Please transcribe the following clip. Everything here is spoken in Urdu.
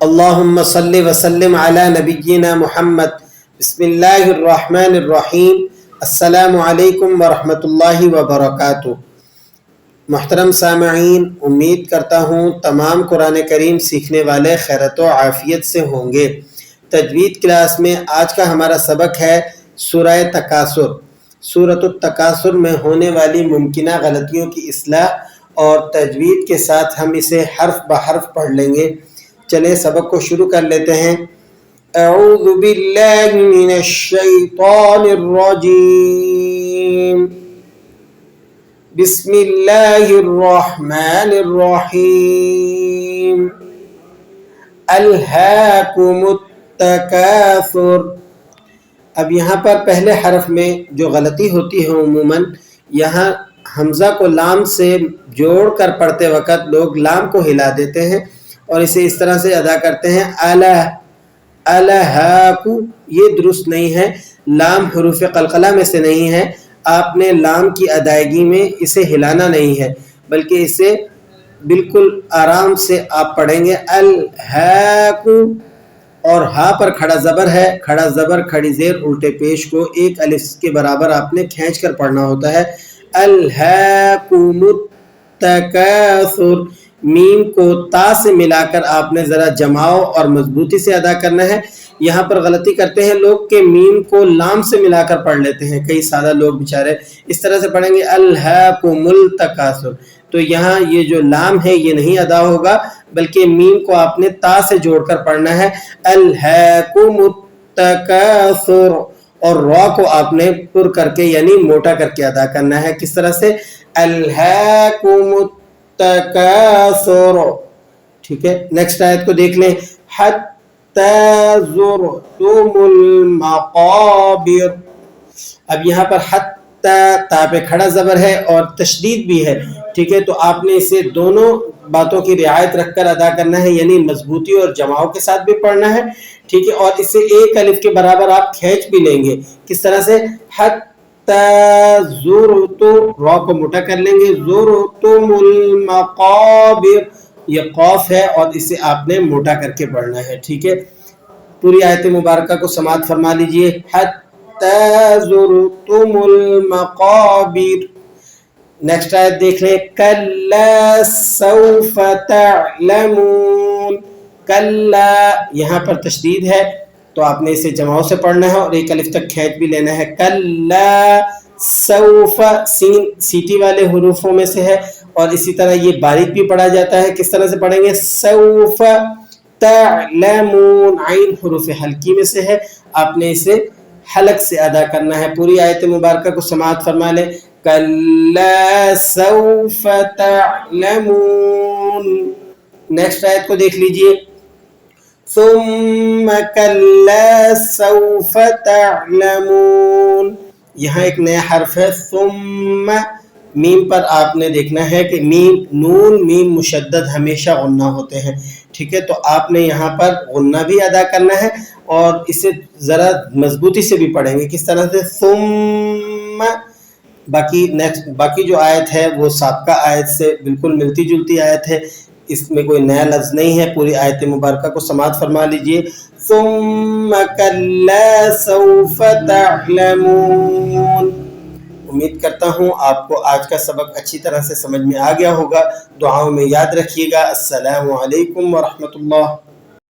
اللہم صلی وسلم علی نبینا محمد۔ بسم اللہ الرحمن الرحیم۔ السلام علیکم ورحمۃ اللہ وبرکاتہ۔ محترم سامعین، امید کرتا ہوں تمام قرآن کریم سیکھنے والے خیرت و عافیت سے ہوں گے۔ تجوید کلاس میں آج کا ہمارا سبق ہے سورہ تکاثر۔ سورۃ التکاثر میں ہونے والی ممکنہ غلطیوں کی اصلاح اور تجوید کے ساتھ ہم اسے حرف بحرف پڑھ لیں گے۔ چلیں سبق کو شروع کر لیتے ہیں۔ اعوذ باللہ من الشیطان الرجیم، بسم اللہ الرحمن الرحیم۔ الہاکم التکاثر۔ اب یہاں پر پہلے حرف میں جو غلطی ہوتی ہے عموماً، یہاں حمزہ کو لام سے جوڑ کر پڑھتے وقت لوگ لام کو ہلا دیتے ہیں اور اسے اس طرح سے ادا کرتے ہیں الہاکو۔ یہ درست نہیں ہے، لام حروف قلقلہ میں سے نہیں ہے۔ آپ نے لام کی ادائیگی میں اسے ہلانا نہیں ہے، بلکہ اسے بالکل آرام سے آپ پڑھیں گے الہاکو، اور ہا پر کھڑا زبر ہے، کھڑا زبر کھڑی زیر الٹے پیش کو ایک الف کے برابر آپ نے کھینچ کر پڑھنا ہوتا ہے۔ الہاکم التکاثر، میم کو تا سے ملا کر آپ نے ذرا جماؤ اور مضبوطی سے ادا کرنا ہے۔ یہاں پر غلطی کرتے ہیں لوگ کہ میم کو لام سے ملا کر پڑھ لیتے ہیں، کئی سادہ لوگ بیچارے اس طرح سے پڑھیں گے الہاکم التکاثر، تو یہاں یہ جو لام ہے یہ نہیں ادا ہوگا، بلکہ میم کو آپ نے تا سے جوڑ کر پڑھنا ہے الہاکم التکاثر، اور را کو آپ نے پر کر کے یعنی موٹا کر کے ادا کرنا ہے۔ کس طرح سے؟ الہاکم التکاثر۔ ٹھیک ہے، نیکسٹ آیت کو دیکھ لیں۔ حتی زرتم المقابر۔ اب یہاں پر حتی تا پہ کھڑا زبر ہے اور تشدید بھی ہے، ٹھیک ہے، تو آپ نے اسے دونوں باتوں کی رعایت رکھ کر ادا کرنا ہے، یعنی مضبوطی اور جماؤ کے ساتھ بھی پڑھنا ہے، ٹھیک ہے، اور اسے ایک الف کے برابر آپ کھینچ بھی لیں گے۔ کس طرح سے؟ حتی زرتم، را کو موٹا کر لیں گے، زرتم المقابر، یہ قوف ہے اور اسے آپ نے موٹا کر کے پڑھنا ہے، ٹھیک ہے۔ پوری آیت مبارکہ کو سماعت فرما لیجئے۔ حتی زرتم المقابر۔ نیکسٹ آیت دیکھ لیں۔ کلا سوف تعلمون۔ کلا، یہاں پر تشدید ہے تو آپ نے اسے جماؤ سے پڑھنا ہے اور ایک الف تک کھینچ بھی لینا ہے۔ کلا سوف، سین سیٹی والے حروفوں میں سے ہے اور اسی طرح یہ باریک بھی پڑھا جاتا ہے۔ کس طرح سے پڑھیں گے؟ سوف تعلمون، عین حروف حلقی میں سے ہے، آپ نے اسے حلق سے ادا کرنا ہے۔ پوری آیت مبارکہ کو سماعت فرما لیں۔ کلا سوف تعلمون۔ نیکسٹ آیت کو دیکھ لیجئے۔ ثم کلا سوف تعلمون۔ یہاں ایک نیا حرف ہے ثم، میم پر آپ نے دیکھنا ہے کہ میم، نون میم مشدد ہمیشہ غنہ ہوتے ہیں، ٹھیک ہے، تو آپ نے یہاں پر غنہ بھی ادا کرنا ہے اور اسے ذرا مضبوطی سے بھی پڑھیں گے۔ کس طرح سے؟ ثم۔ باقی جو آیت ہے وہ سابقہ آیت سے بالکل ملتی جلتی آیت ہے، اس میں کوئی نیا لفظ نہیں ہے۔ پوری آیت مبارکہ کو سماعت فرما لیجئے۔ ثم کلا سوف تعلمون۔ امید کرتا ہوں آپ کو آج کا سبق اچھی طرح سے سمجھ میں آ گیا ہوگا۔ دعاؤں میں یاد رکھیے گا۔ السلام علیکم ورحمۃ اللہ۔